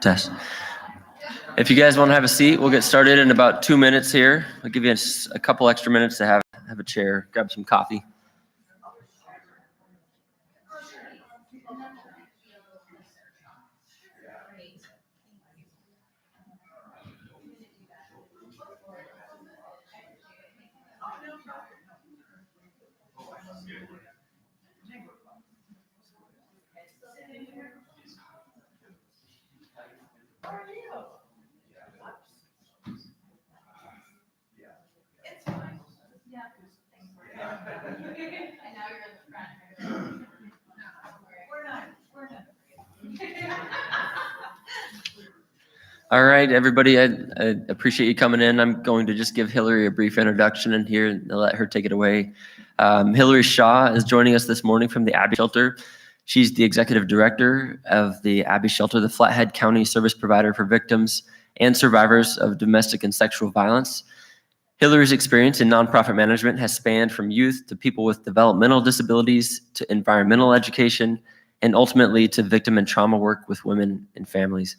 Test. If you guys want to have a seat, we'll get started in about 2 minutes here. I'll give you a couple extra minutes to have a chair, grab some coffee. All right, everybody, I appreciate you coming in. I'm going to just give Hillary a brief introduction in here and let her take it away. Hillary Shaw is joining us this morning from the Abbey Shelter. She's the executive director of the Abbey Shelter, the Flathead County service provider for victims and survivors of domestic and sexual violence. Hillary's experience in nonprofit management has spanned from youth to people with developmental disabilities to environmental education and ultimately to victim and trauma work with women and families.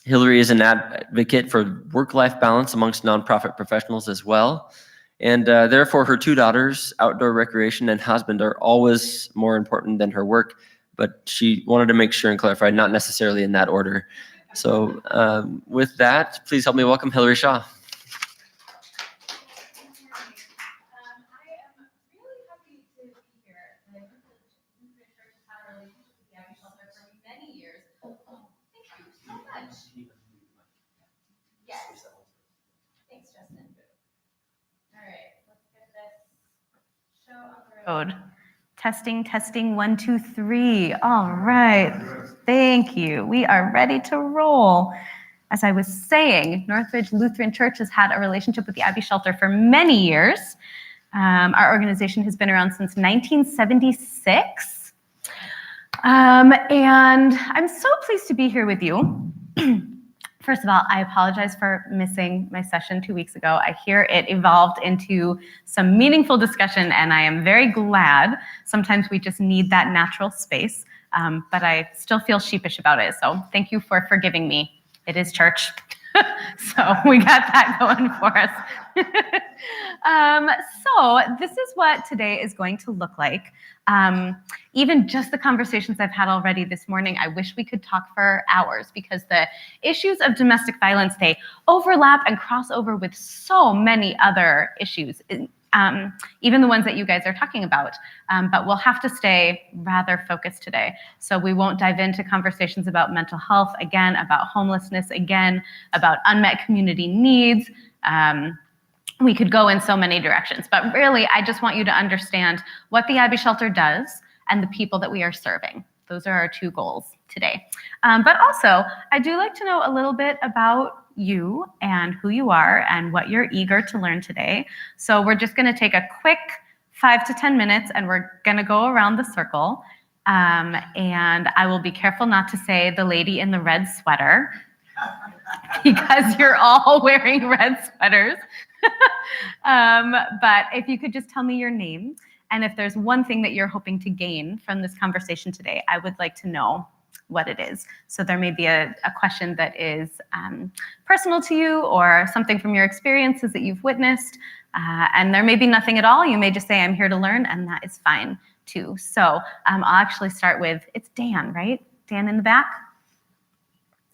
Hillary is an advocate for work-life balance amongst nonprofit professionals as well. And therefore, her 2 daughters, outdoor recreation, and husband are always more important than her work. But she wanted to make sure and clarify, not necessarily in that order. So with that, please help me welcome Hillary Shaw. Road. Testing, 1, 2, 3. All right. Thank you. We are ready to roll. As I was saying, Northridge Lutheran Church has had a relationship with the Abbey Shelter for many years. Our organization has been around since 1976. And I'm so pleased to be here with you. First of all, I apologize for missing my session 2 weeks ago. I hear it evolved into some meaningful discussion, and I am very glad. Sometimes we just need that natural space, but I still feel sheepish about it. So thank you for forgiving me. It is church. So we got that going for us. So this is what today is going to look like. Even just the conversations I've had already this morning, I wish we could talk for hours because the issues of domestic violence, they overlap and cross over with so many other issues, even the ones that you guys are talking about. But we'll have to stay rather focused today. So we won't dive into conversations about mental health again, about homelessness again, about unmet community needs. We could go in so many directions, but really, I just want you to understand what the Abbey Shelter does and the people that we are serving. Those are our 2 goals today. But also, I do like to know a little bit about you and who you are and what you're eager to learn today. So we're just going to take a quick 5 to 10 minutes and we're going to go around the circle. And I will be careful not to say the lady in the red sweater because you're all wearing red sweaters. But if you could just tell me your name, and if there's one thing that you're hoping to gain from this conversation today, I would like to know what it is. So there may be a question that is personal to you or something from your experiences that you've witnessed, and there may be nothing at all. You may just say, I'm here to learn, and that is fine too. So I'll actually start with, it's Dan, right? Dan in the back?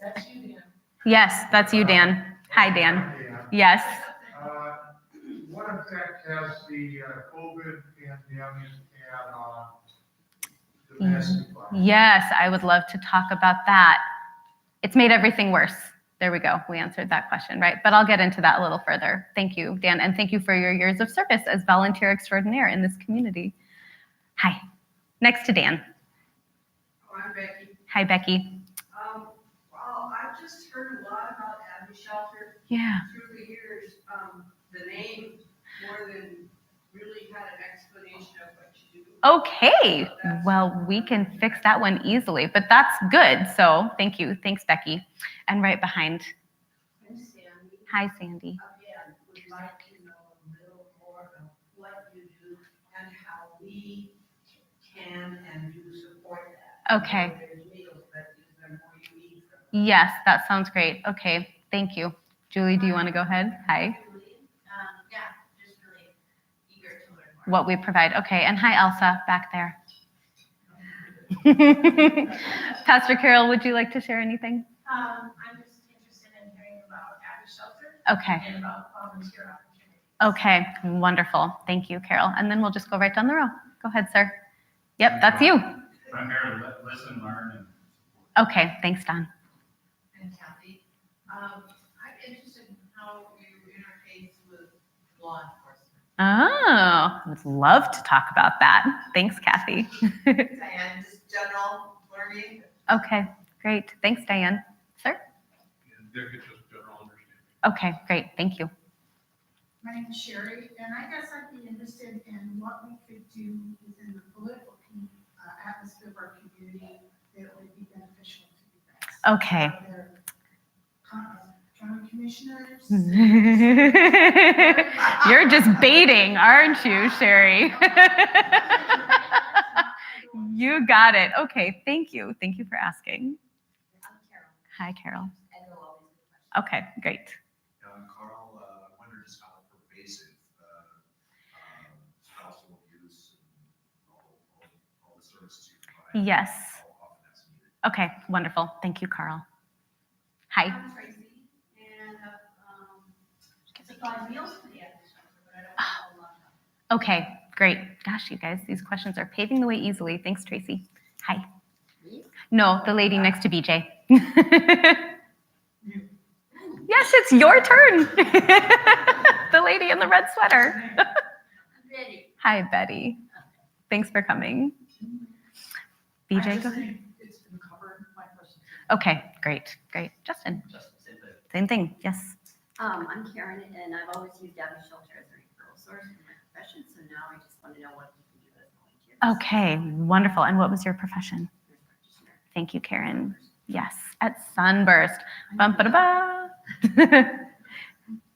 That's you, Dan. Yes, that's you, Dan. Hi, Dan. Yes. What effect has the COVID pandemic had on domestic violence? Yes, I would love to talk about that. It's made everything worse. There we go. We answered that question, right? But I'll get into that a little further. Thank you, Dan, and thank you for your years of service as volunteer extraordinaire in this community. Hi. Next to Dan. Oh, I'm Becky. Hi, Becky. Well, I've just heard a lot about Abbey Shelter Yeah. through the years. The name more than really had an explanation of what you do. Okay. Well, we can fix that one easily, but that's good. So thank you. Thanks, Becky. And right behind. I'm Sandy. Hi, Sandy. Again, would like to know a we can and do support that. Okay. There's meals, but is there more you need from them? Yes, that sounds great. Okay, thank you. Julie, do you want to go ahead? Hi. Yeah, just really eager to learn more. What we provide. Okay, and hi, Elsa, back there. Pastor Carol, would you like to share anything? I'm just interested in hearing about Abby Shelter Okay. and about volunteer opportunities. Okay, wonderful. Thank you, Carol. And then we'll just go right down the row. Go ahead, sir. Yep, that's you. I'm here to listen, learn, and support. Okay, thanks, Don. And Kathy, I'm interested in how you interface with law enforcement. Oh, I would love to talk about that. Thanks, Kathy. Diane, just general learning. Okay, great. Thanks, Diane. Sir? And Dick, it's just general understanding. Okay, great. Thank you. My name is Sherry, and I guess I'd be interested in what we could do within the political atmosphere of our community that would be beneficial to you guys. Okay. Are there county commissioners? You're just baiting, aren't you, Sherry? You got it. Okay, thank you. Thank you for asking. I'm Carol. Hi, Carol. I know all these good questions. Okay, great. Carl, I wondered just how pervasive spousal abuse and all the services you provide. Yes. How often that's needed. Okay, wonderful. Thank you, Carl. Hi. I'm Tracy, and supplied meals for the Abby Shelter, but I don't know a lot about it. Okay, great. Gosh, you guys, these questions are paving the way easily. Thanks, Tracy. Hi. No, the lady next to BJ. Yes, it's your turn. The lady in the red sweater. I'm ready. Hi, Betty. Thanks for coming. BJ, go ahead. It's been covered, my question. Okay, great, great. Justin, same thing. Yes. I'm Karen, and I've always used Abby Shelter as a referral source in my profession, so now I just want to know what you can do as volunteers. Okay, wonderful. And what was your profession? Nurse practitioner. Thank you, Karen. Yes, at Sunburst. Bum, ba, da, ba.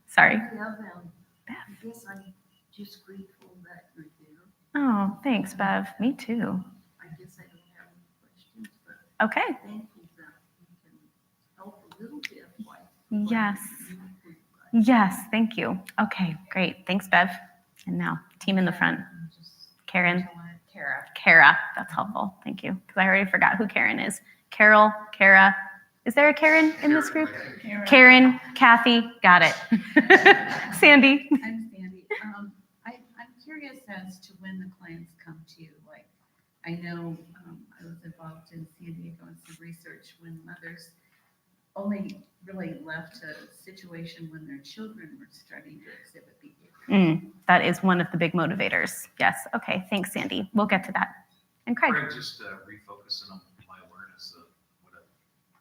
Sorry. Yeah, I guess I'm just grateful that you're there. Oh, thanks, Bev. Me too. I guess I don't have any questions, but Okay. thankful that you can help a little bit. Yes. Yes, thank you. Okay, great. Thanks, Bev. And now, team in the front. Karen. Kara. That's helpful. Thank you. Because I already forgot who Karen is. Carol, Kara. Is there a Karen in this group? Karen, Kathy. Got it. Sandy. I'm Sandy. I'm curious as to when the clients come to you. Like, I know I was involved in San Diego in some research when mothers only really left a situation when their children were starting to exhibit behavior. That is one of the big motivators. Yes. Okay. Thanks, Sandy. We'll get to that. And Craig. Craig, just refocusing on my awareness of what a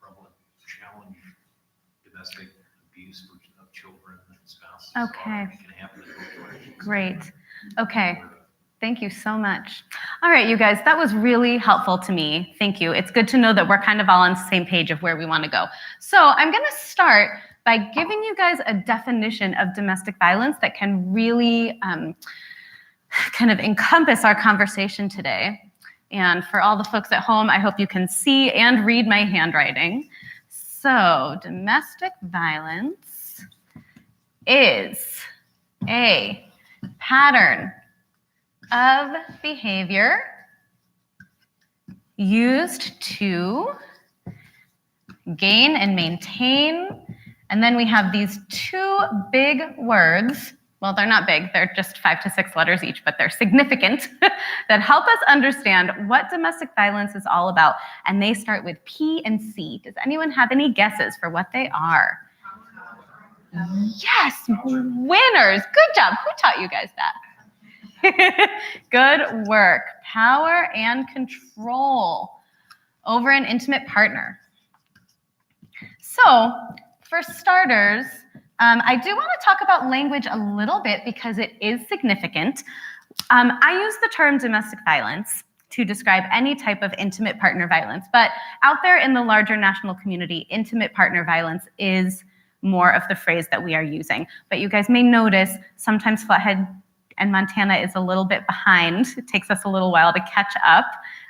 prevalent challenge domestic abuse of children and spouses Okay. can happen in both directions. Great. Okay. Thank you so much. All right, you guys, that was really helpful to me. Thank you. It's good to know that we're kind of all on the same page of where we want to go. So I'm going to start by giving you guys a definition of domestic violence that can really kind of encompass our conversation today. And for all the folks at home, I hope you can see and read my handwriting. So domestic violence is a pattern of behavior used to gain and maintain. And then we have these two big words. Well, they're not big, they're just 5 to 6 letters each, but they're significant that help us understand what domestic violence is all about. And they start with P and C. Does anyone have any guesses for what they are? Yes, winners. Good job. Who taught you guys that? Good work. Power and control over an intimate partner. So, for starters, I do want to talk about language a little bit because it is significant. I use the term domestic violence to describe any type of intimate partner violence, but out there in the larger national community, intimate partner violence is more of the phrase that we are using. But you guys may notice sometimes Flathead and Montana is a little bit behind. It takes us a little while to catch up.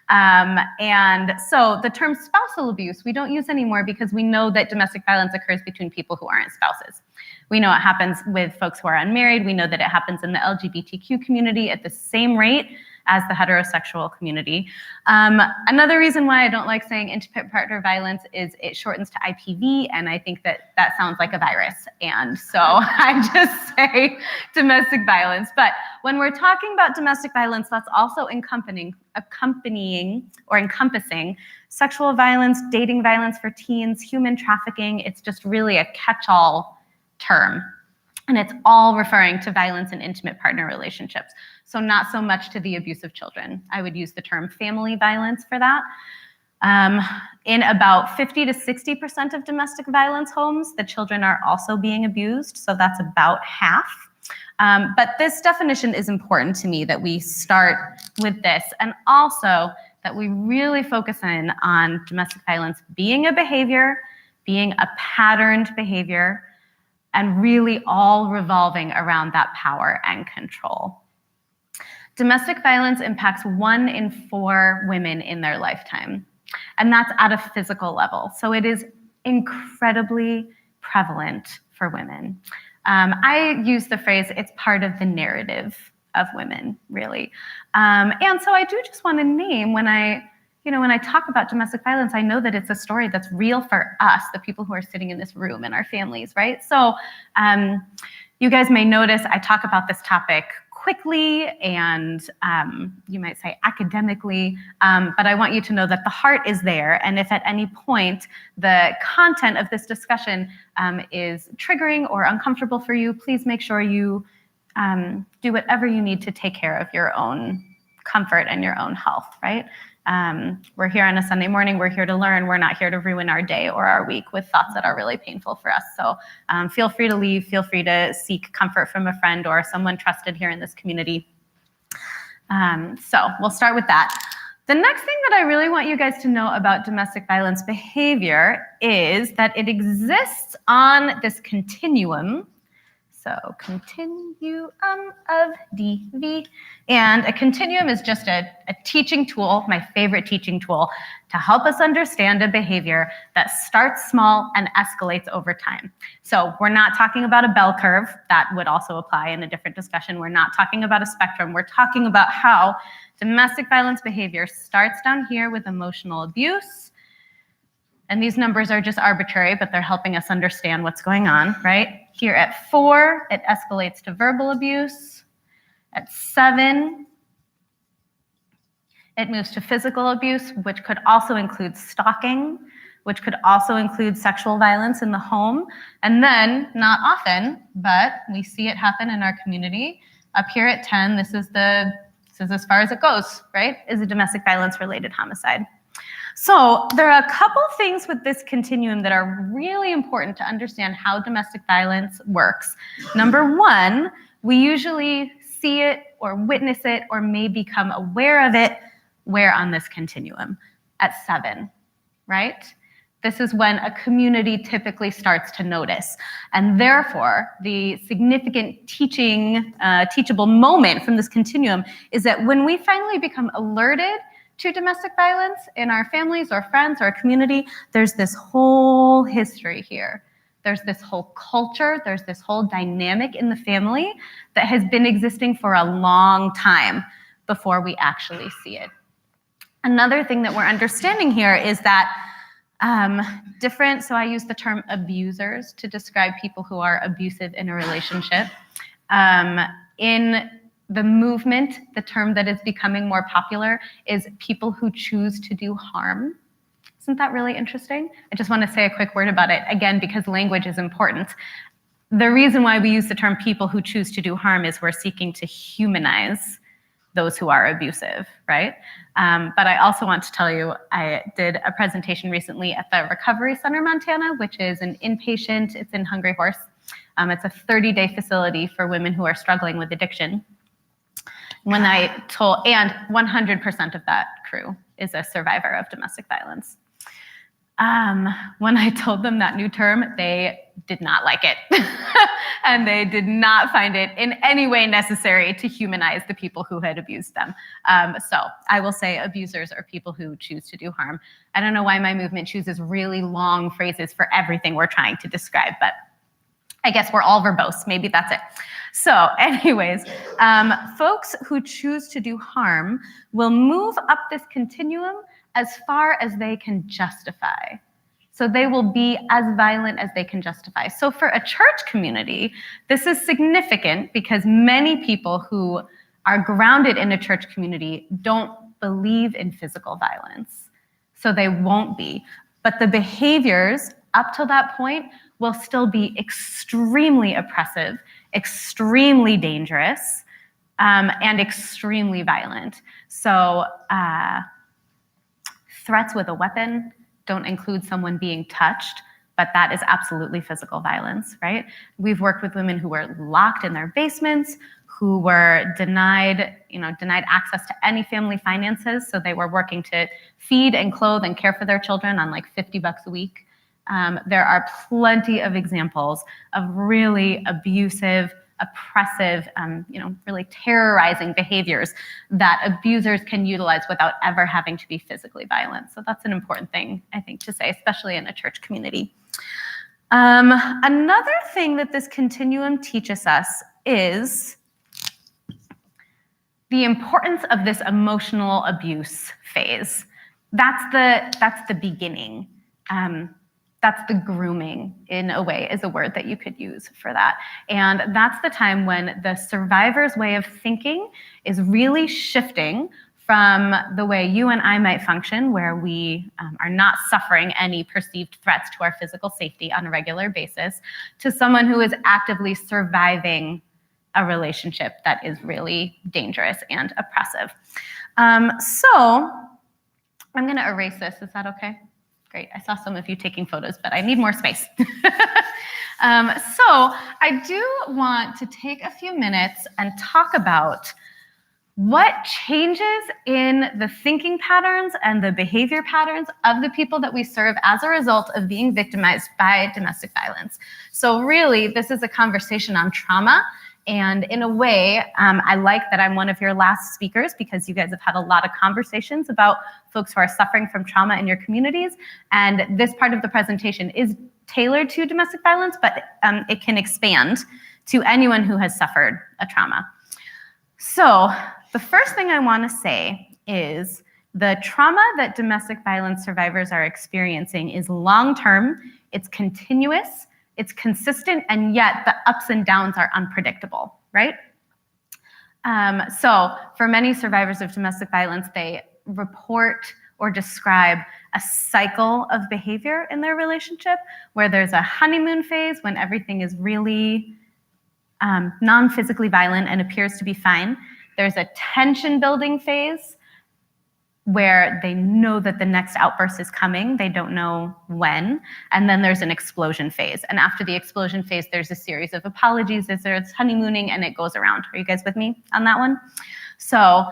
And so the term spousal abuse, we don't use anymore because we know that domestic violence occurs between people who aren't spouses. We know it happens with folks who are unmarried. We know that it happens in the LGBTQ community at the same rate as the heterosexual community. Another reason why I don't like saying intimate partner violence is it shortens to IPV, and I think that that sounds like a virus. And so I just say domestic violence. But when we're talking about domestic violence, that's also encompassing sexual violence, dating violence for teens, human trafficking. It's just really a catch-all term. And it's all referring to violence in intimate partner relationships. So not so much to the abuse of children. I would use the term family violence for that. In about 50 to 60% of domestic violence homes, the children are also being abused. So that's about half. But this definition is important to me, that we start with this, and also that we really focus in on domestic violence being a behavior, being a patterned behavior, and really all revolving around that power and control. Domestic violence impacts 1 in 4 women in their lifetime, and that's at a physical level. So it is incredibly prevalent for women. I use the phrase, it's part of the narrative of women, really. And so I do just want to name, when I talk about domestic violence, I know that it's a story that's real for us, the people who are sitting in this room and our families, right? So you guys may notice I talk about this topic quickly and you might say academically, but I want you to know that the heart is there. And if at any point the content of this discussion is triggering or uncomfortable for you, please make sure you do whatever you need to take care of your own comfort and your own health, right? We're here on a Sunday morning, we're here to learn, we're not here to ruin our day or our week with thoughts that are really painful for us. So feel free to leave, feel free to seek comfort from a friend or someone trusted here in this community. So we'll start with that. The next thing that I really want you guys to know about domestic violence behavior is that it exists on this continuum. So continuum of DV. And a continuum is just a teaching tool, my favorite teaching tool, to help us understand a behavior that starts small and escalates over time. So we're not talking about a bell curve. That would also apply in a different discussion. We're not talking about a spectrum. We're talking about how domestic violence behavior starts down here with emotional abuse. And these numbers are just arbitrary, but they're helping us understand what's going on, right? Here at 4, it escalates to verbal abuse. At 7, it moves to physical abuse, which could also include stalking, which could also include sexual violence in the home. And then, not often, but we see it happen in our community. Up here at 10, this is as far as it goes, right? Is a domestic violence related homicide. So there are a couple things with this continuum that are really important to understand how domestic violence works. Number 1, we usually see it or witness it or may become aware of it where on this continuum? At 7, right? This is when a community typically starts to notice. And therefore, the significant teachable moment from this continuum is that when we finally become alerted to domestic violence in our families or friends or community, there's this whole history here. There's this whole culture, there's this whole dynamic in the family that has been existing for a long time before we actually see it. Another thing that we're understanding here is that so I use the term abusers to describe people who are abusive in a relationship. In the movement, the term that is becoming more popular is people who choose to do harm. Isn't that really interesting? I just want to say a quick word about it, again, because language is important. The reason why we use the term people who choose to do harm is we're seeking to humanize those who are abusive, right? But I also want to tell you, I did a presentation recently at the Recovery Center Montana, which is an inpatient, it's in Hungry Horse. It's a 30-day facility for women who are struggling with addiction. And 100% of that crew is a survivor of domestic violence. When I told them that new term, they did not like it. And they did not find it in any way necessary to humanize the people who had abused them. So I will say abusers are people who choose to do harm. I don't know why my movement chooses really long phrases for everything we're trying to describe, but I guess we're all verbose. Maybe that's it. So anyways, folks who choose to do harm will move up this continuum as far as they can justify. So they will be as violent as they can justify. So for a church community, this is significant because many people who are grounded in a church community don't believe in physical violence. So they won't be. But the behaviors up till that point will still be extremely oppressive, extremely dangerous, and extremely violent. So threats with a weapon don't include someone being touched, but that is absolutely physical violence, right? We've worked with women who were locked in their basements, who were denied access to any family finances, so they were working to feed and clothe and care for their children on like $50 a week. There are plenty of examples of really abusive, oppressive, really terrorizing behaviors that abusers can utilize without ever having to be physically violent. So that's an important thing, I think, to say, especially in a church community. Another thing that this continuum teaches us is the importance of this emotional abuse phase. That's the beginning. That's the grooming, in a way, is a word that you could use for that. And that's the time when the survivor's way of thinking is really shifting from the way you and I might function, where we are not suffering any perceived threats to our physical safety on a regular basis, to someone who is actively surviving a relationship that is really dangerous and oppressive. So I'm going to erase this. Is that okay? Great. I saw some of you taking photos, but I need more space. So I do want to take a few minutes and talk about what changes in the thinking patterns and the behavior patterns of the people that we serve as a result of being victimized by domestic violence. So really, this is a conversation on trauma. And in a way, I like that I'm one of your last speakers because you guys have had a lot of conversations about folks who are suffering from trauma in your communities. And this part of the presentation is tailored to domestic violence, but it can expand to anyone who has suffered a trauma. So the first thing I want to say is the trauma that domestic violence survivors are experiencing is long-term, it's continuous, it's consistent, and yet the ups and downs are unpredictable, right? So for many survivors of domestic violence, they report or describe a cycle of behavior in their relationship where there's a honeymoon phase when everything is really non-physically violent and appears to be fine. There's a tension building phase where they know that the next outburst is coming. They don't know when. And then there's an explosion phase. And after the explosion phase, there's a series of apologies. There's honeymooning, and it goes around. Are you guys with me on that one? So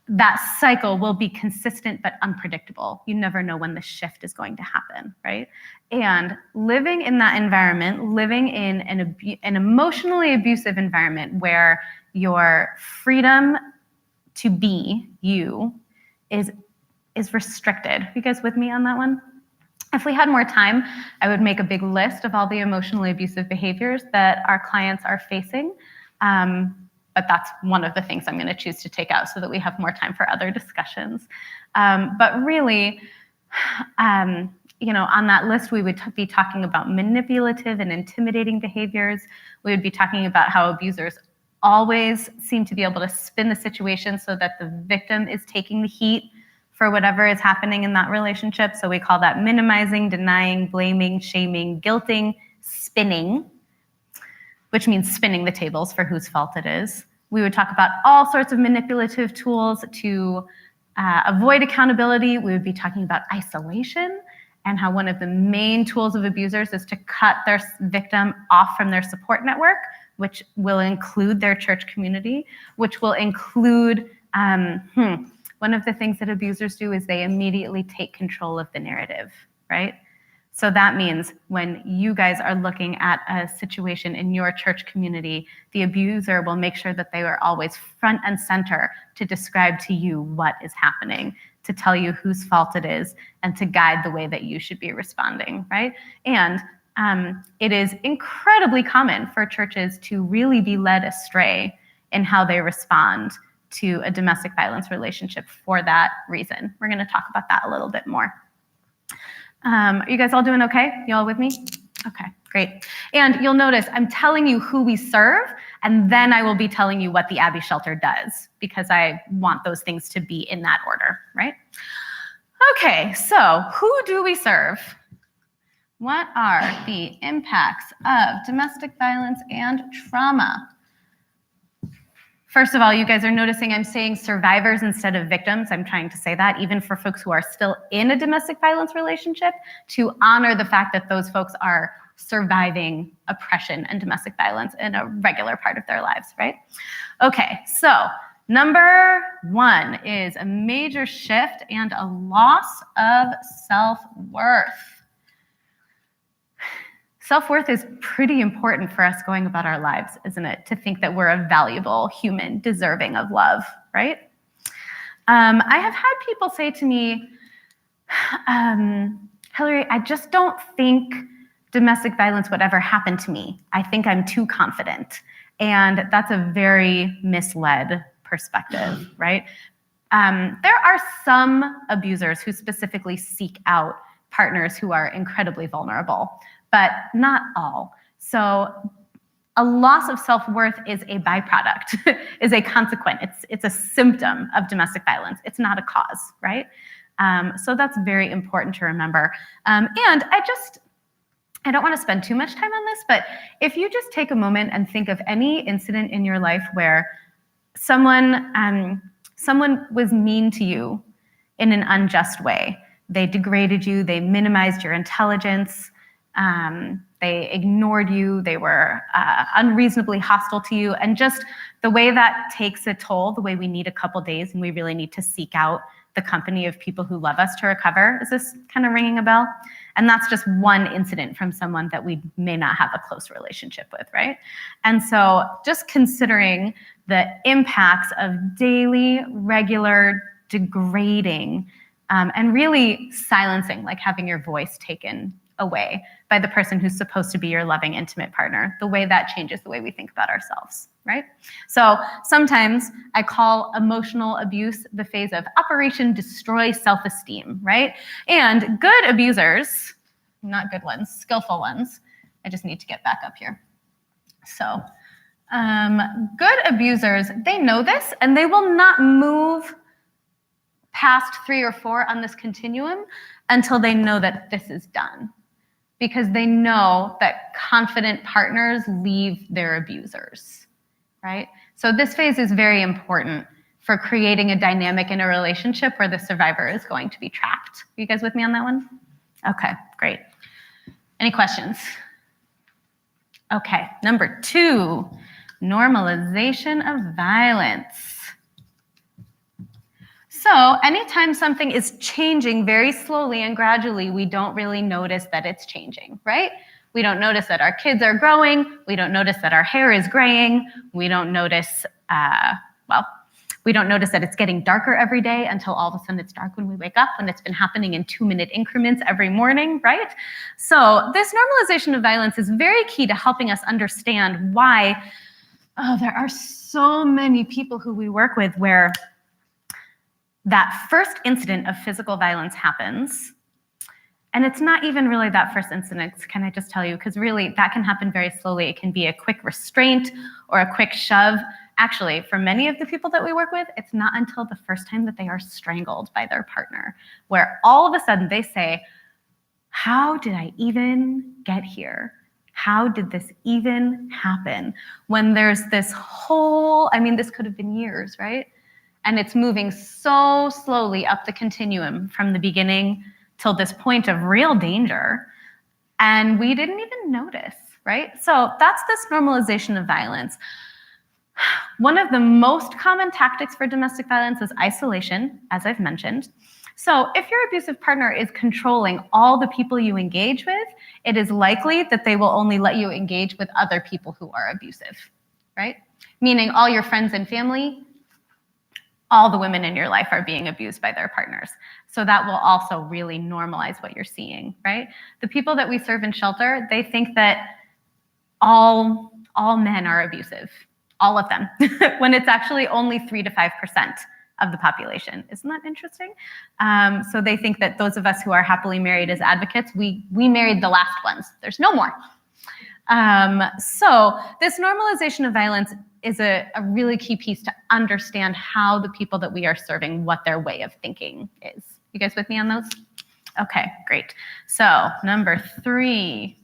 that cycle will be consistent but unpredictable. You never know when the shift is going to happen, right? And living in that environment, living in an emotionally abusive environment where your freedom to be you is restricted. Are you guys with me on that one? If we had more time, I would make a big list of all the emotionally abusive behaviors that our clients are facing. But that's one of the things I'm going to choose to take out so that we have more time for other discussions. But really, on that list, we would be talking about manipulative and intimidating behaviors. We would be talking about how abusers always seem to be able to spin the situation so that the victim is taking the heat for whatever is happening in that relationship. So we call that minimizing, denying, blaming, shaming, guilting, spinning, which means spinning the tables for whose fault it is. We would talk about all sorts of manipulative tools to avoid accountability. We would be talking about isolation and how one of the main tools of abusers is to cut their victim off from their support network, which will include their church community, which will include, one of the things that abusers do is they immediately take control of the narrative, right? So that means when you guys are looking at a situation in your church community, the abuser will make sure that they are always front and center to describe to you what is happening, to tell you whose fault it is, and to guide the way that you should be responding, right? And it is incredibly common for churches to really be led astray in how they respond to a domestic violence relationship for that reason. We're going to talk about that a little bit more. Are you guys all doing okay? You all with me? Okay, great. And you'll notice I'm telling you who we serve, and then I will be telling you what the Abbey Shelter does, because I want those things to be in that order, right? Okay, so who do we serve? What are the impacts of domestic violence and trauma? First of all, you guys are noticing I'm saying survivors instead of victims. I'm trying to say that even for folks who are still in a domestic violence relationship, to honor the fact that those folks are surviving oppression and domestic violence in a regular part of their lives, right? Okay, so number one is a major shift and a loss of self-worth. Self-worth is pretty important for us going about our lives, isn't it? To think that we're a valuable human deserving of love, right? I have had people say to me, Hillary, I just don't think domestic violence would ever happen to me. I think I'm too confident. And that's a very misled perspective, right? There are some abusers who specifically seek out partners who are incredibly vulnerable, but not all. So a loss of self-worth is a byproduct, is a consequence. It's a symptom of domestic violence. It's not a cause, right? So that's very important to remember. And I don't want to spend too much time on this, but if you just take a moment and think of any incident in your life where someone was mean to you in an unjust way, they degraded you, they minimized your intelligence, they ignored you, they were unreasonably hostile to you, and just the way that takes a toll, the way we need a couple days and we really need to seek out the company of people who love us to recover. Is this kind of ringing a bell? And that's just one incident from someone that we may not have a close relationship with, right? And so just considering the impacts of daily, regular, degrading, and really silencing, like having your voice taken away by the person who's supposed to be your loving, intimate partner, the way that changes the way we think about ourselves, right? So sometimes I call emotional abuse the phase of Operation Destroy Self-Esteem, right? And good abusers, not good ones, skillful ones, I just need to get back up here. So good abusers, they know this, and they will not move past 3 or 4 on this continuum until they know that this is done, because they know that confident partners leave their abusers, right? So this phase is very important for creating a dynamic in a relationship where the survivor is going to be trapped. Are you guys with me on that one? Okay, great. Any questions? Okay, number 2, normalization of violence. So anytime something is changing very slowly and gradually, we don't really notice that it's changing, right? We don't notice that our kids are growing. We don't notice that our hair is graying. We don't notice, we don't notice that it's getting darker every day until all of a sudden it's dark when we wake up, when it's been happening in 2-minute increments every morning, right? So this normalization of violence is very key to helping us understand why there are so many people who we work with where that first incident of physical violence happens, and it's not even really that first incident, can I just tell you, because really that can happen very slowly. It can be a quick restraint or a quick shove. Actually, for many of the people that we work with, it's not until the first time that they are strangled by their partner, where all of a sudden they say, how did I even get here? How did this even happen? When there's this whole, this could have been years, right? And it's moving so slowly up the continuum from the beginning till this point of real danger. And we didn't even notice, right? So that's this normalization of violence. One of the most common tactics for domestic violence is isolation, as I've mentioned. So if your abusive partner is controlling all the people you engage with, it is likely that they will only let you engage with other people who are abusive, right? Meaning all your friends and family, all the women in your life are being abused by their partners. So that will also really normalize what you're seeing, right? The people that we serve in shelter, they think that all men are abusive, all of them, when it's actually only 3 to 5% of the population. Isn't that interesting? So they think that those of us who are happily married as advocates, we married the last ones. There's no more. So this normalization of violence is a really key piece to understand how the people that we are serving, what their way of thinking is. You guys with me on those? Okay, great. So number 3,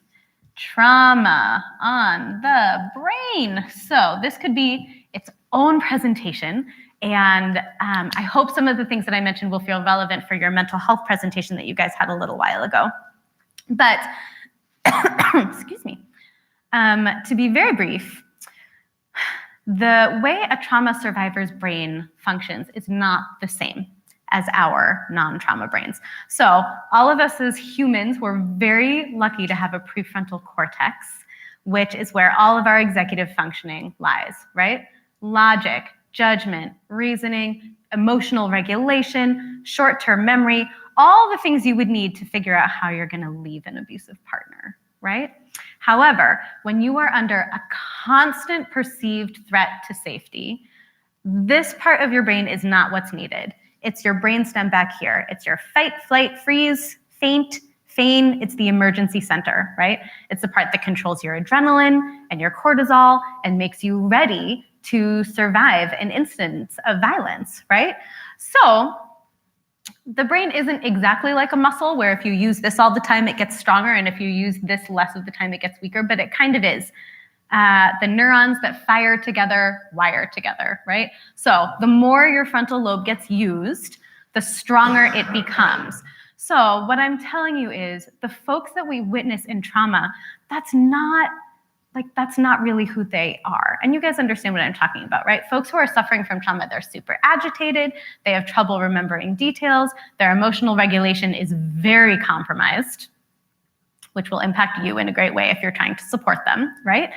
trauma on the brain. So this could be its own presentation. And I hope some of the things that I mentioned will feel relevant for your mental health presentation that you guys had a little while ago. But, excuse me, to be very brief, the way a trauma survivor's brain functions is not the same as our non-trauma brains. So all of us as humans, we're very lucky to have a prefrontal cortex, which is where all of our executive functioning lies, right? Logic, judgment, reasoning, emotional regulation, short-term memory, all the things you would need to figure out how you're going to leave an abusive partner, right? However, when you are under a constant perceived threat to safety, this part of your brain is not what's needed. It's your brainstem back here. It's your fight, flight, freeze, faint, feign. It's the emergency center, right? It's the part that controls your adrenaline and your cortisol and makes you ready to survive an instance of violence, right? So the brain isn't exactly like a muscle where if you use this all the time, it gets stronger, and if you use this less of the time, it gets weaker, but it kind of is. The neurons that fire together wire together, right? So the more your frontal lobe gets used, the stronger it becomes. So what I'm telling you is the folks that we witness in trauma, that's not really who they are. And you guys understand what I'm talking about, right? Folks who are suffering from trauma, they're super agitated, they have trouble remembering details, their emotional regulation is very compromised, which will impact you in a great way if you're trying to support them, right?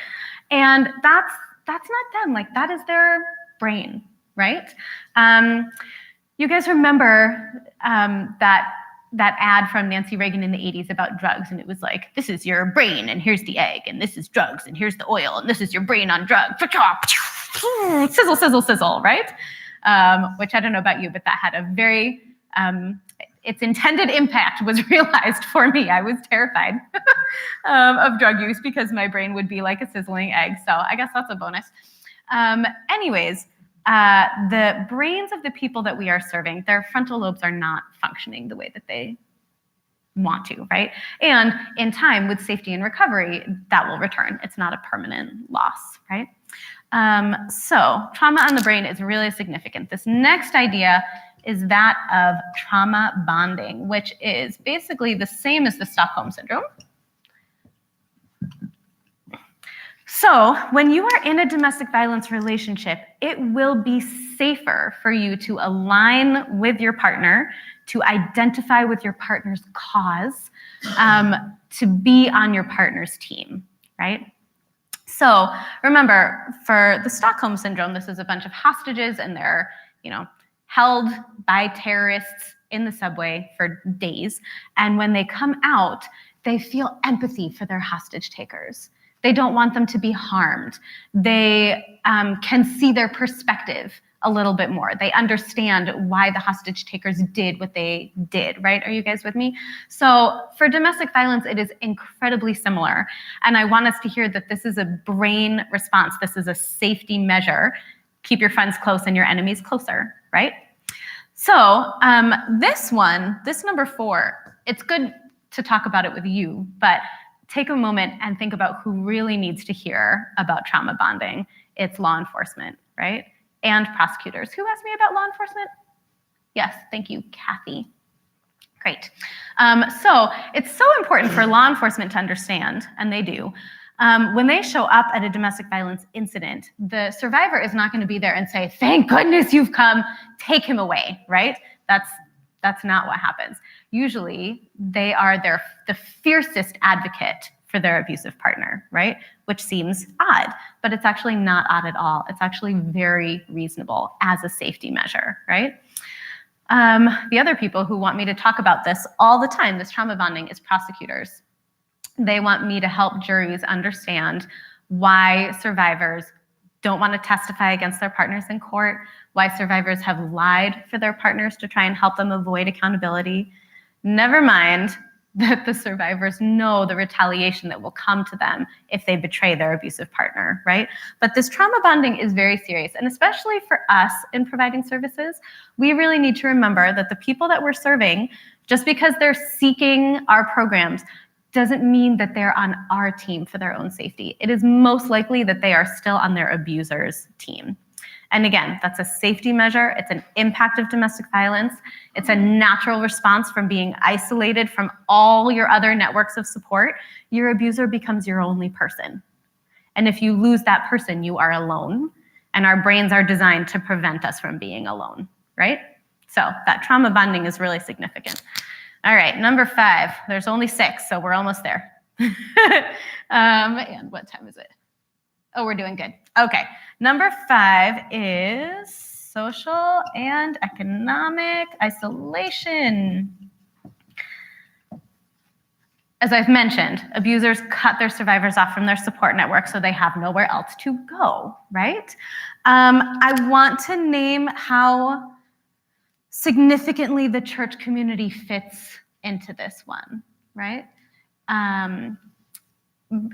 And that's not them, like that is their brain, right? You guys remember that ad from Nancy Reagan in the 80s about drugs, and it was like, this is your brain, and here's the egg, and this is drugs, and here's the oil, and this is your brain on drugs. Sizzle, sizzle, sizzle, right? Which I don't know about you, but that had a very, its intended impact was realized for me. I was terrified of drug use because my brain would be like a sizzling egg, so I guess that's a bonus. Anyways, the brains of the people that we are serving, their frontal lobes are not functioning the way that they want to, right? And in time, with safety and recovery, that will return. It's not a permanent loss, right? So trauma on the brain is really significant. This next idea is that of trauma bonding, which is basically the same as the Stockholm Syndrome. So when you are in a domestic violence relationship, it will be safer for you to align with your partner, to identify with your partner's cause, to be on your partner's team, right? So remember, for the Stockholm Syndrome, this is a bunch of hostages and they're, held by terrorists in the subway for days. And when they come out, they feel empathy for their hostage takers. They don't want them to be harmed. They can see their perspective a little bit more. They understand why the hostage takers did what they did, right? Are you guys with me? So for domestic violence, it is incredibly similar. And I want us to hear that this is a brain response. This is a safety measure. Keep your friends close and your enemies closer, right? So this number 4, it's good to talk about it with you, but take a moment and think about who really needs to hear about trauma bonding. It's law enforcement, right? And prosecutors. Who asked me about law enforcement? Yes, thank you, Kathy. Great. So it's so important for law enforcement to understand, and they do, when they show up at a domestic violence incident, the survivor is not going to be there and say, thank goodness you've come, take him away, right? That's That's not what happens. Usually, they are the fiercest advocate for their abusive partner, right? Which seems odd, but it's actually not odd at all. It's actually very reasonable as a safety measure, right? The other people who want me to talk about this all the time, this trauma bonding, is prosecutors. They want me to help juries understand why survivors don't want to testify against their partners in court, why survivors have lied for their partners to try and help them avoid accountability. Never mind that the survivors know the retaliation that will come to them if they betray their abusive partner, right? But this trauma bonding is very serious, and especially for us in providing services, we really need to remember that the people that we're serving, just because they're seeking our programs, doesn't mean that they're on our team for their own safety. It is most likely that they are still on their abuser's team. And again, that's a safety measure. It's an impact of domestic violence. It's a natural response from being isolated from all your other networks of support. Your abuser becomes your only person. And if you lose that person, you are alone. And our brains are designed to prevent us from being alone, right? So that trauma bonding is really significant. All right, number 5. There's only 6, so we're almost there. And what time is it? Oh, we're doing good. Okay, number 5 is social and economic isolation. As I've mentioned, abusers cut their survivors off from their support network so they have nowhere else to go, right? I want to name how significantly the church community fits into this one, right? And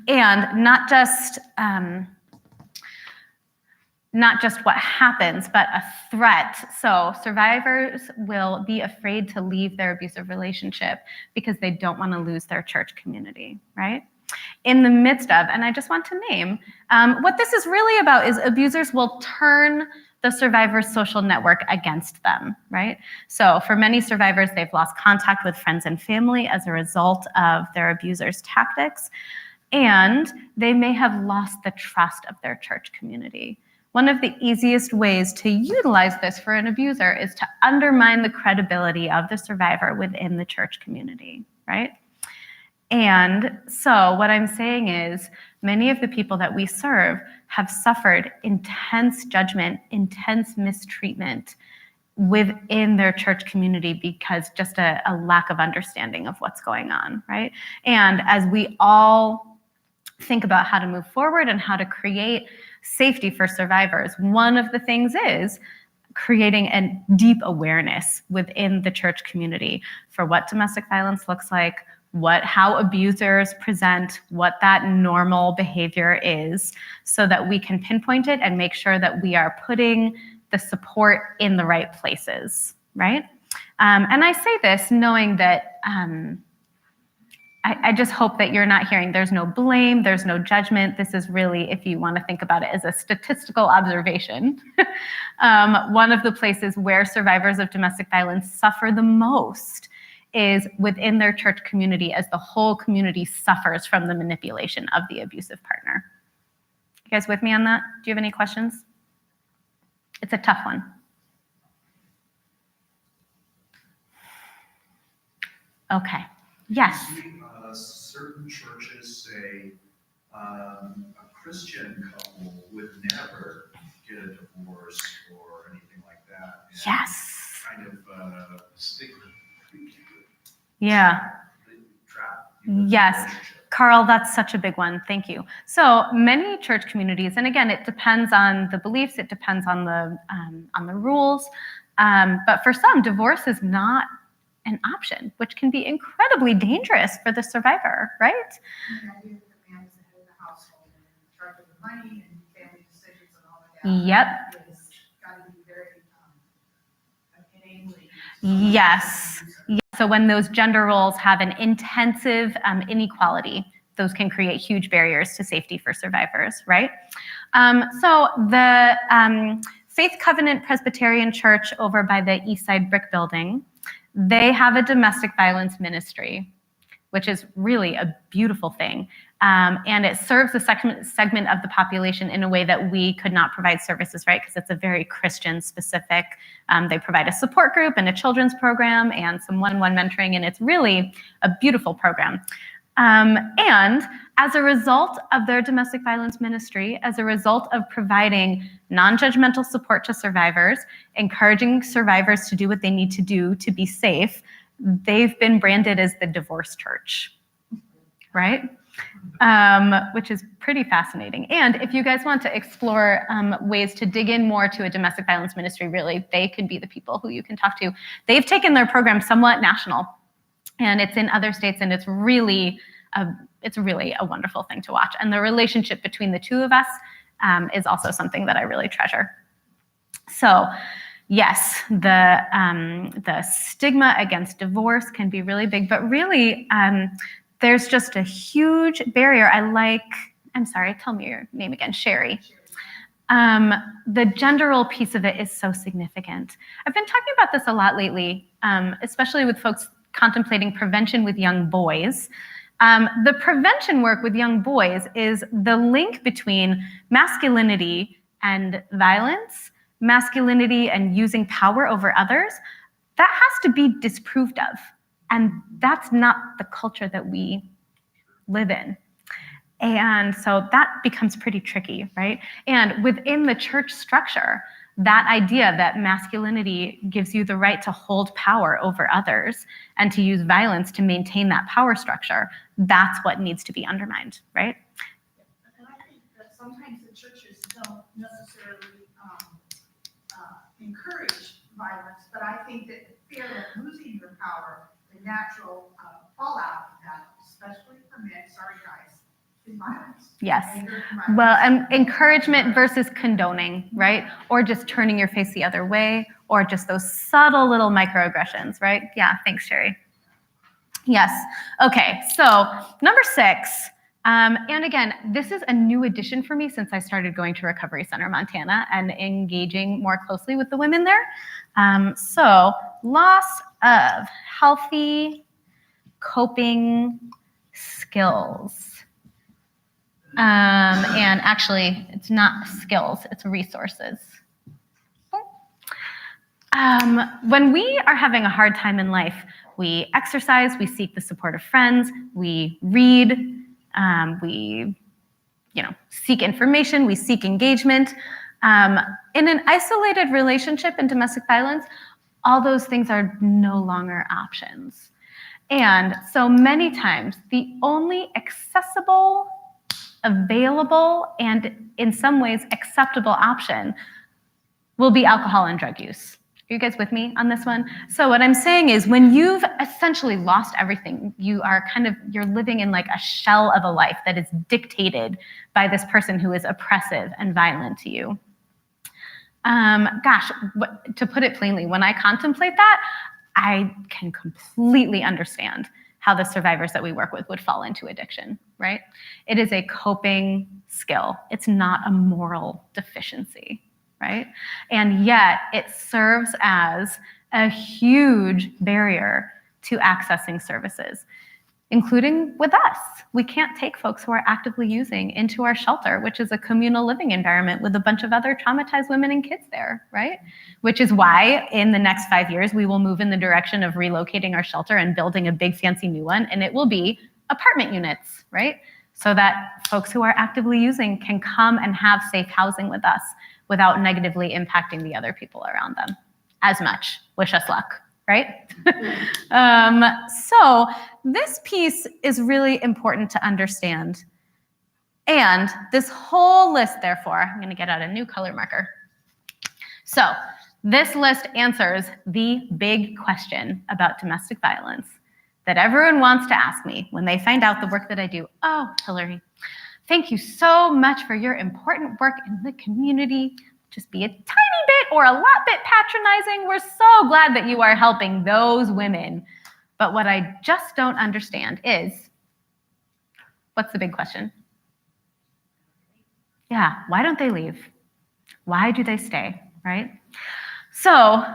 not just what happens, but a threat. So survivors will be afraid to leave their abusive relationship because they don't want to lose their church community, right? In the midst of, and I just want to name, what this is really about is abusers will turn the survivor's social network against them, right? So for many survivors, they've lost contact with friends and family as a result of their abuser's tactics, and they may have lost the trust of their church community. One of the easiest ways to utilize this for an abuser is to undermine the credibility of the survivor within the church community, right? And so what I'm saying is many of the people that we serve have suffered intense judgment, intense mistreatment within their church community because just a lack of understanding of what's going on, right? And as we all think about how to move forward and how to create safety for survivors, one of the things is creating a deep awareness within the church community for what domestic violence looks like, how abusers present, what that normal behavior is, so that we can pinpoint it and make sure that we are putting the support in the right places, right? And I say this knowing that I just hope that you're not hearing there's no blame, there's no judgment. This is really, if you want to think about it as a statistical observation, one of the places where survivors of domestic violence suffer the most is within their church community, as the whole community suffers from the manipulation of the abusive partner. You guys with me on that? Do you have any questions? It's a tough one. Okay. Yes. Certain churches say a Christian couple would never get a divorce or anything like that. And Yes. Kind of stigma. Yeah. Yes. Carl, that's such a big one. Thank you. So many church communities, and again, it depends on the beliefs, it depends on the rules, but for some, divorce is not an option, which can be incredibly dangerous for the survivor, right? The idea that the man is the head of the household and in charge of the money and family decisions and all of that. Yep. Is got to be very enabling. Yes. So when those gender roles have an intensive inequality, those can create huge barriers to safety for survivors, right? So the Faith Covenant Presbyterian Church over by the East Side Brick Building, they have a domestic violence ministry. which is really a beautiful thing. And it serves a segment of the population in a way that we could not provide services, right? Because it's a very Christian specific. They provide a support group and a children's program and some one-on-one mentoring, and it's really a beautiful program. And as a result of their domestic violence ministry, as a result of providing non-judgmental support to survivors, encouraging survivors to do what they need to do to be safe, they've been branded as the divorce church, right? Which is pretty fascinating. And if you guys want to explore ways to dig in more to a domestic violence ministry, really, they could be the people who you can talk to. They've taken their program somewhat national, and it's in other states, and it's really a wonderful thing to watch. And the relationship between the two of us is also something that I really treasure. So yes, the stigma against divorce can be really big, but really there's just a huge barrier. I'm sorry, tell me your name again, Sherry. The gender role piece of it is so significant. I've been talking about this a lot lately, especially with folks contemplating prevention with young boys. The prevention work with young boys is the link between masculinity and violence, masculinity and using power over others. That has to be disproved of. And that's not the culture that we live in. And so that becomes pretty tricky, right? And within the church structure, that idea that masculinity gives you the right to hold power over others and to use violence to maintain that power structure, that's what needs to be undermined, right? And I think that sometimes the churches don't necessarily encourage violence, but I think that the fear of losing your power, the natural fallout of that, especially for men, sorry guys, is violence. Yes. Anger and Well, violence. and encouragement versus condoning, right? Or just turning your face the other way, or just those subtle little microaggressions, right? Yeah, thanks, Sherry. Yes. Okay, so number 6, and again, this is a new addition for me since I started going to Recovery Center Montana and engaging more closely with the women there. So loss of healthy coping skills. And actually, it's not skills, it's resources. When we are having a hard time in life, we exercise, we seek the support of friends, we read, we seek information, we seek engagement. In an isolated relationship in domestic violence, all those things are no longer options. And so many times, the only accessible, available, and in some ways acceptable option will be alcohol and drug use. Are you guys with me on this one? So what I'm saying is when you've essentially lost everything, you're living in like a shell of a life that is dictated by this person who is oppressive and violent to you. To put it plainly, when I contemplate that, I can completely understand how the survivors that we work with would fall into addiction, right? It is a coping skill. It's not a moral deficiency, right? And yet it serves as a huge barrier to accessing services, including with us. We can't take folks who are actively using into our shelter, which is a communal living environment with a bunch of other traumatized women and kids there, right? Which is why in the next 5 years, we will move in the direction of relocating our shelter and building a big fancy new one, and it will be apartment units, right? So that folks who are actively using can come and have safe housing with us without negatively impacting the other people around them as much. Wish us luck. Right? So this piece is really important to understand. And this whole list, therefore, I'm going to get out a new color marker. So this list answers the big question about domestic violence that everyone wants to ask me when they find out the work that I do. Oh, Hillary, thank you so much for your important work in the community. Just be a tiny bit or a lot bit patronizing. We're so glad that you are helping those women. But what I just don't understand is, what's the big question? Yeah, why don't they leave? Why do they stay, right? So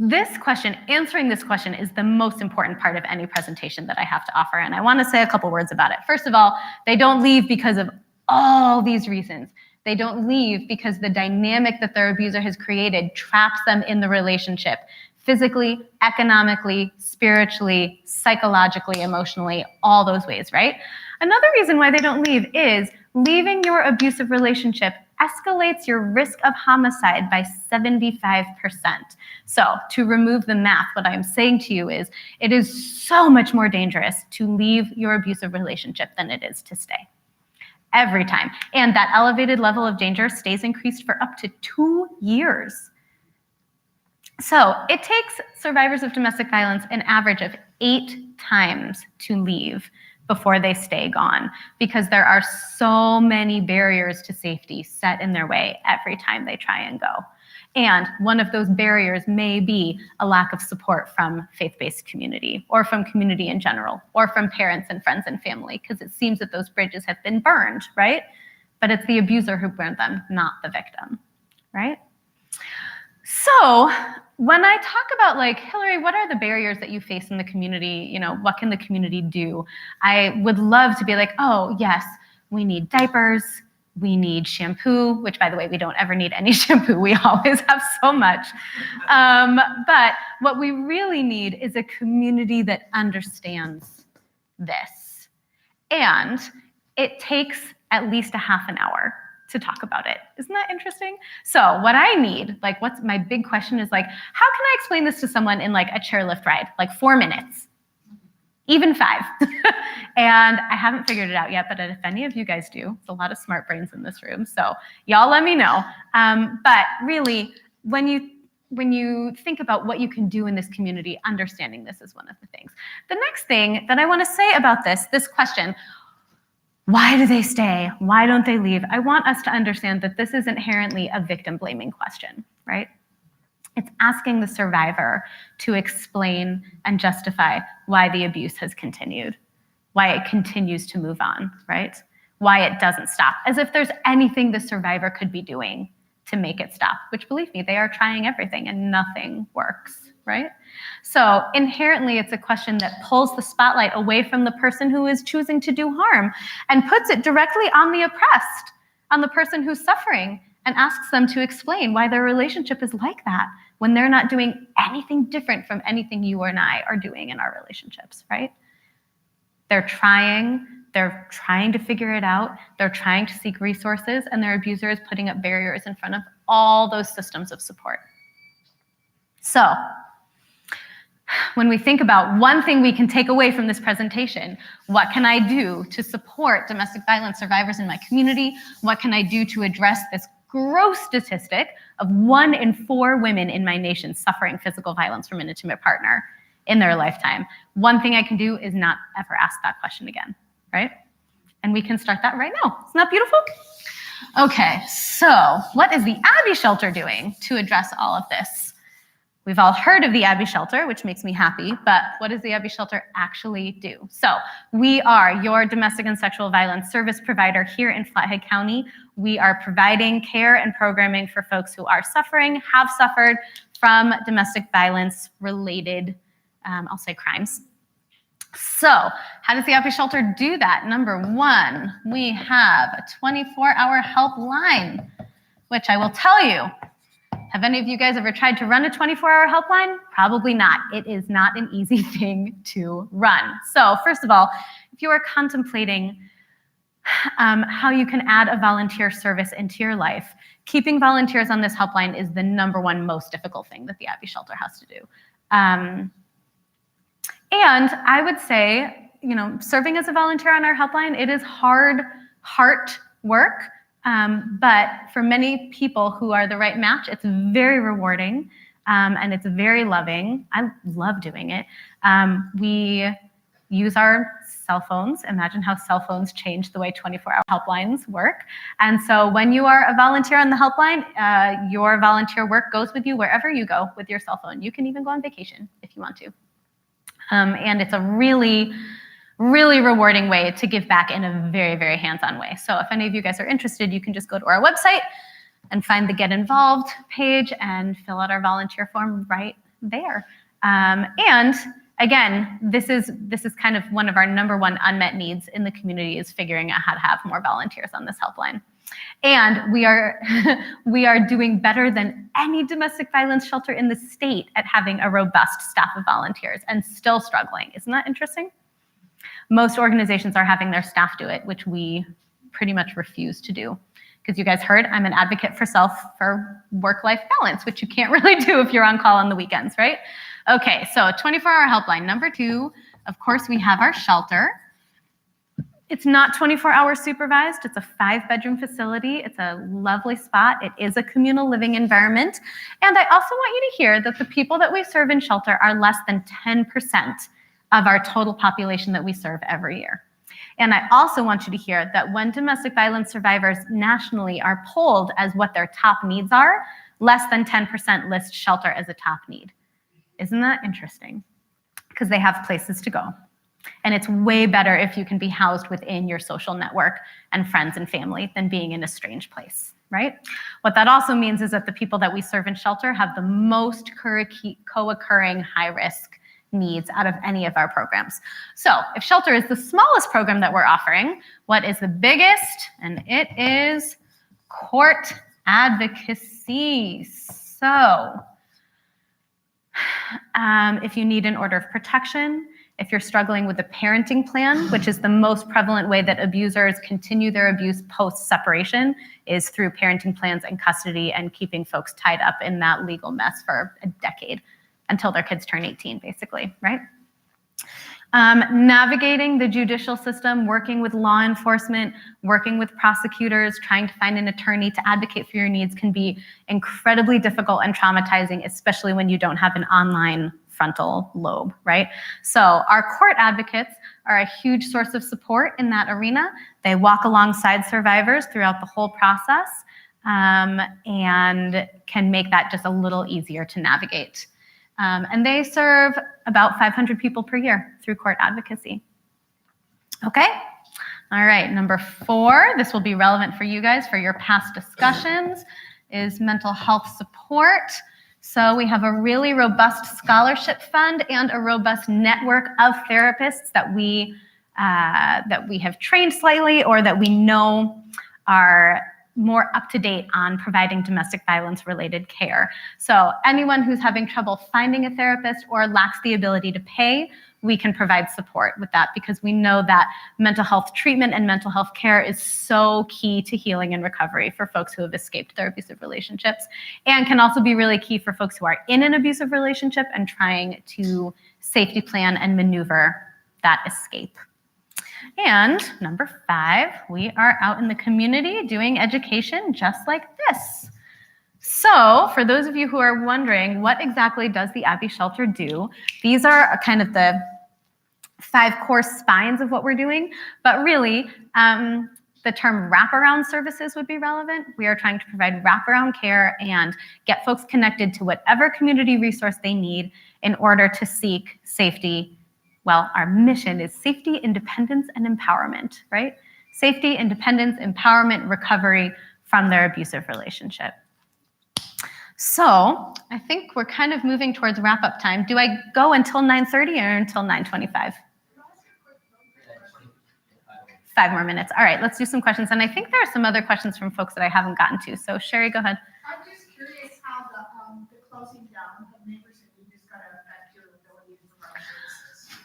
This question, answering this question, is the most important part of any presentation that I have to offer, and I want to say a couple words about it. First of all, they don't leave because of all these reasons. They don't leave because the dynamic that their abuser has created traps them in the relationship, physically, economically, spiritually, psychologically, emotionally, all those ways, right? Another reason why they don't leave is leaving your abusive relationship escalates your risk of homicide by 75%. So to remove the math, what I'm saying to you is it is so much more dangerous to leave your abusive relationship than it is to stay. Every time. And that elevated level of danger stays increased for up to 2 years. So it takes survivors of domestic violence an average of 8 times to leave before they stay gone, because there are so many barriers to safety set in their way every time they try and go. And one of those barriers may be a lack of support from faith-based community, or from community in general, or from parents and friends and family, because it seems that those bridges have been burned, right? But it's the abuser who burned them, not the victim, right? So when I talk about, like, Hillary, what are the barriers that you face in the community? You know, what can the community do? I would love to be like, oh, yes, we need diapers, we need shampoo, which, by the way, we don't ever need any shampoo. We always have so much. But what we really need is a community that understands this. And it takes at least a half an hour to talk about it. Isn't that interesting? So what I need, like, what's my big question is, like, how can I explain this to someone in, like, a chairlift ride? Like 4 minutes, even 5. And I haven't figured it out yet, but if any of you guys do, there's a lot of smart brains in this room, so y'all let me know. But really, when you think about what you can do in this community, understanding this is one of the things. The next thing that I want to say about this question, why do they stay? Why don't they leave? I want us to understand that this is inherently a victim-blaming question, right? It's asking the survivor to explain and justify why the abuse has continued, why it continues to move on, right? Why it doesn't stop, as if there's anything the survivor could be doing to make it stop, which, believe me, they are trying everything and nothing works, right? So inherently, it's a question that pulls the spotlight away from the person who is choosing to do harm and puts it directly on the oppressed, on the person who's suffering, and asks them to explain why their relationship is like that when they're not doing anything different from anything you and I are doing in our relationships, right? They're trying to figure it out, they're trying to seek resources, and their abuser is putting up barriers in front of all those systems of support. So, when we think about one thing we can take away from this presentation, what can I do to support domestic violence survivors in my community? What can I do to address this gross statistic of 1 in 4 women in my nation suffering physical violence from an intimate partner in their lifetime? One thing I can do is not ever ask that question again, right? And we can start that right now. Isn't that beautiful? Okay, so what is the Abbey Shelter doing to address all of this? We've all heard of the Abbey Shelter, which makes me happy, but what does the Abbey Shelter actually do? So we are your domestic and sexual violence service provider here in Flathead County. We are providing care and programming for folks who are suffering, have suffered from domestic violence related, I'll say, crimes. So how does the Abbey Shelter do that? Number 1, we have a 24-hour helpline, which I will tell you, have any of you guys ever tried to run a 24-hour helpline? Probably not. It is not an easy thing to run. So first of all, if you are contemplating how you can add a volunteer service into your life, keeping volunteers on this helpline is the number 1 most difficult thing that the Abbey Shelter has to do. And I would say, you know, serving as a volunteer on our helpline, it is hard heart work. But for many people who are the right match, it's very rewarding, and it's very loving. I love doing it. We use our cell phones. Imagine how cell phones change the way 24-hour helplines work. And so when you are a volunteer on the helpline, your volunteer work goes with you wherever you go with your cell phone. You can even go on vacation if you want to. And it's a really rewarding way to give back in a very, very hands-on way. So if any of you guys are interested, you can just go to our website and find the Get Involved page and fill out our volunteer form right there. And again, this is kind of one of our number one unmet needs in the community, is figuring out how to have more volunteers on this helpline. And we are doing better than any domestic violence shelter in the state at having a robust staff of volunteers, and still struggling. Isn't that interesting? Most organizations are having their staff do it, which we pretty much refuse to do. Because you guys heard, I'm an advocate for work-life balance, which you can't really do if you're on call on the weekends, right? Okay, so 24-hour helpline. Number 2, of course, we have our shelter. It's not 24 hours supervised. It's a 5-bedroom facility. It's a lovely spot. It is a communal living environment. And I also want you to hear that the people that we serve in shelter are less than 10% of our total population that we serve every year. And I also want you to hear that when domestic violence survivors nationally are polled as what their top needs are, less than 10% list shelter as a top need. Isn't that interesting? Because they have places to go. And it's way better if you can be housed within your social network and friends and family than being in a strange place, right? What that also means is that the people that we serve in shelter have the most co-occurring high-risk needs out of any of our programs. So if shelter is the smallest program that we're offering, what is the biggest? And it is court advocacy. So if you need an order of protection, if you're struggling with a parenting plan, which is the most prevalent way that abusers continue their abuse post-separation, is through parenting plans and custody and keeping folks tied up in that legal mess for a decade until their kids turn 18, basically, right? Navigating the judicial system, working with law enforcement, working with prosecutors, trying to find an attorney to advocate for your needs can be incredibly difficult and traumatizing, especially when you don't have an online frontal lobe, right? So our court advocates are a huge source of support in that arena. They walk alongside survivors throughout the whole process, and can make that just a little easier to navigate. And they serve about 500 people per year through court advocacy. Okay? All right, number 4, this will be relevant for you guys for your past discussions, is mental health support. So we have a really robust scholarship fund and a robust network of therapists that we have trained slightly, or that we know are more up to date on providing domestic violence related care. So anyone who's having trouble finding a therapist or lacks the ability to pay, we can provide support with that, because we know that mental health treatment and mental health care is so key to healing and recovery for folks who have escaped their abusive relationships, and can also be really key for folks who are in an abusive relationship and trying to safety plan and maneuver that escape. And number 5, we are out in the community doing education just like this. So for those of you who are wondering, what exactly does the Abbey Shelter do? These are kind of the 5 core spines of what we're doing, but really the term wraparound services would be relevant. We are trying to provide wraparound care and get folks connected to whatever community resource they need in order to seek safety. Well, our mission is safety, independence, and empowerment, right? Safety, independence, empowerment, recovery from their abusive relationship. So I think we're kind of moving towards wrap-up time. Do I go until 9:30 or until 9:25? 5 more minutes. All right, let's do some questions. And I think there are some other questions from folks that I haven't gotten to. So Sherry, go ahead. I'm just curious how the closing down of neighbors and is going to affect your ability to provide services.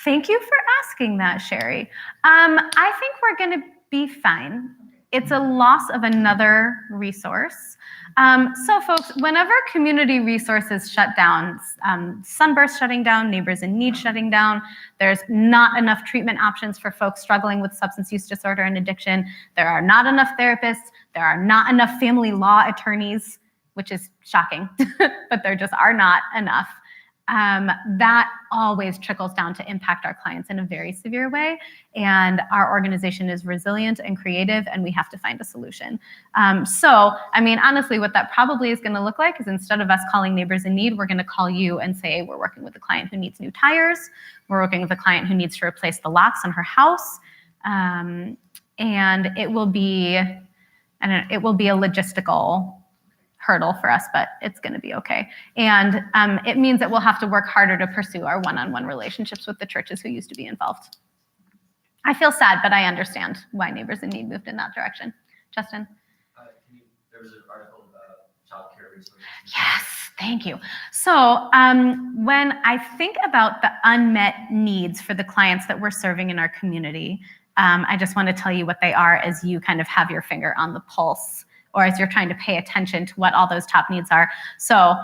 Thank you for asking that, Sherry. I think we're going to be fine. It's a loss of another resource. So folks, whenever community resources shut down, Sunburst shutting down, Neighbors in Need shutting down, there's not enough treatment options for folks struggling with substance use disorder and addiction, there are not enough therapists, there are not enough family law attorneys, which is shocking, but there just are not enough. That always trickles down to impact our clients in a very severe way. And our organization is resilient and creative, and we have to find a solution. So, I mean, honestly, what that probably is going to look like is, instead of us calling Neighbors in Need, we're going to call you and say, we're working with a client who needs new tires. We're working with a client who needs to replace the locks on her house. And it will be a logistical hurdle for us, but it's going to be okay. And it means that we'll have to work harder to pursue our one-on-one relationships with the churches who used to be involved. I feel sad, but I understand why Neighbors in Need moved in that direction. Justin? There was an article about childcare resources. Yes, thank you. So when I think about the unmet needs for the clients that we're serving in our community, I just want to tell you what they are as you kind of have your finger on the pulse, or as you're trying to pay attention to what all those top needs are. So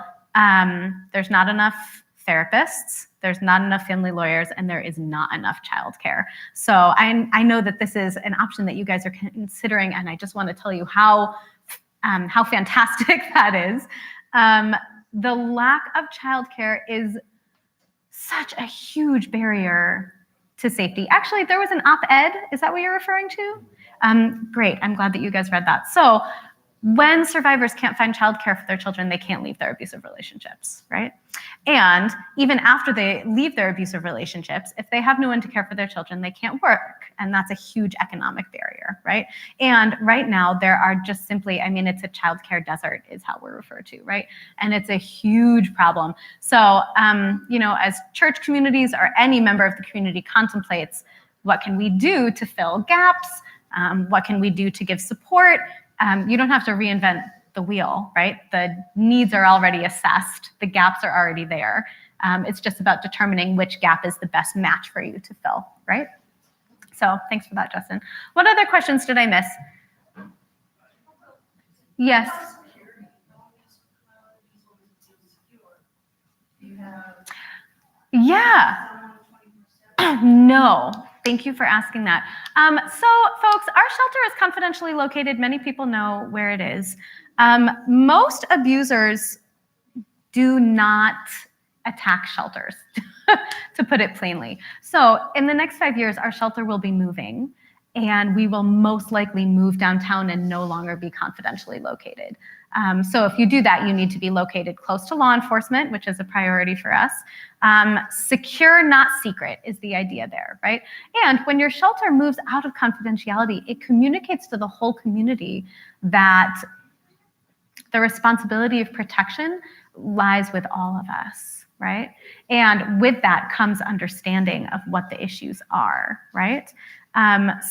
there's not enough therapists, there's not enough family lawyers, and there is not enough childcare. So I know that this is an option that you guys are considering, and I just want to tell you how fantastic that is. The lack of childcare is such a huge barrier to safety. Actually, there was an op-ed, is that what you're referring to? Great, I'm glad that you guys read that. So when survivors can't find childcare for their children, they can't leave their abusive relationships, right? And even after they leave their abusive relationships, if they have no one to care for their children, they can't work. And that's a huge economic barrier, right? And right now there are just simply, I mean, it's a childcare desert is how we're referred to, right? And it's a huge problem. So, you know, as church communities or any member of the community contemplates, what can we do to fill gaps? What can we do to give support? You don't have to reinvent the wheel, right? The needs are already assessed. The gaps are already there. It's just about determining which gap is the best match for you to fill, right? So thanks for that, Justin. What other questions did I miss? Yes. Yeah. No. Thank you for asking that. So folks, our shelter is confidentially located. Many people know where it is. Most abusers do not attack shelters, to put it plainly. So in the next 5 years, our shelter will be moving, and we will most likely move downtown and no longer be confidentially located. So if you do that, you need to be located close to law enforcement, which is a priority for us. Secure, not secret is the idea there, right? And when your shelter moves out of confidentiality, it communicates to the whole community that the responsibility of protection lies with all of us, right? And with that comes understanding of what the issues are, right?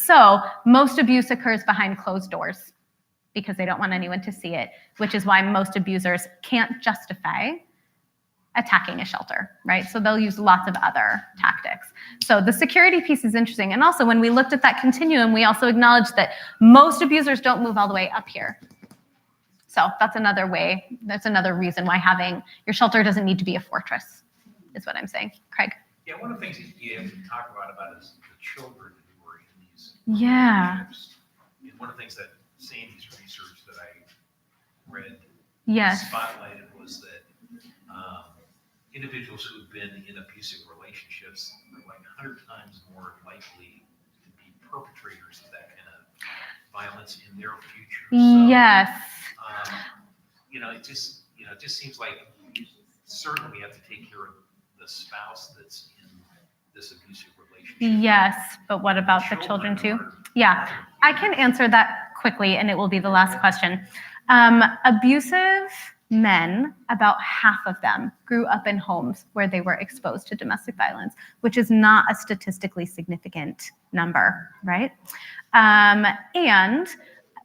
So most abuse occurs behind closed doors because they don't want anyone to see it, which is why most abusers can't justify attacking a shelter, right? So they'll use lots of other tactics. So the security piece is interesting. And also when we looked at that continuum, we also acknowledged that most abusers don't move all the way up here. So that's another way, that's another reason why having your shelter doesn't need to be a fortress, is what I'm saying. Craig? Yeah, one of the things that you have to talk about is the children who are in these relationships. And one of the things that Sandy's research that I read spotlighted was that individuals who have been in abusive relationships are like 100 times more likely to be perpetrators of that kind of violence in their future. So, it just seems like certainly we have to take care of the spouse that's in this abusive relationship. Yes, but what about the children too? Yeah, I can answer that quickly, and it will be the last question. Abusive men, about half of them grew up in homes where they were exposed to domestic violence, which is not a statistically significant number, right? And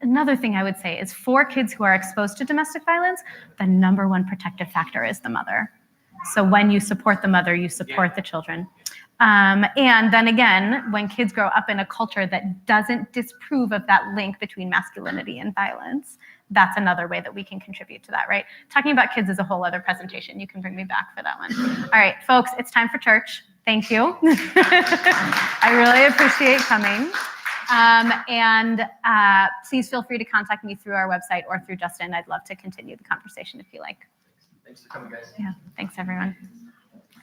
another thing I would say is for kids who are exposed to domestic violence, the number one protective factor is the mother. So when you support the mother, you support the children. And then again, when kids grow up in a culture that doesn't disprove of that link between masculinity and violence, that's another way that we can contribute to that, right? Talking about kids is a whole other presentation. You can bring me back for that one. All right, folks, it's time for church. Thank you. I really appreciate coming. Please feel free to contact me through our website or through Justin. I'd love to continue the conversation if you like. Thanks for coming, guys. Yeah, thanks everyone.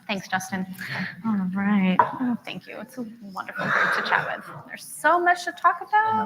Thanks, Justin. All right. Oh, thank you. It's a wonderful group to chat with. There's so much to talk about.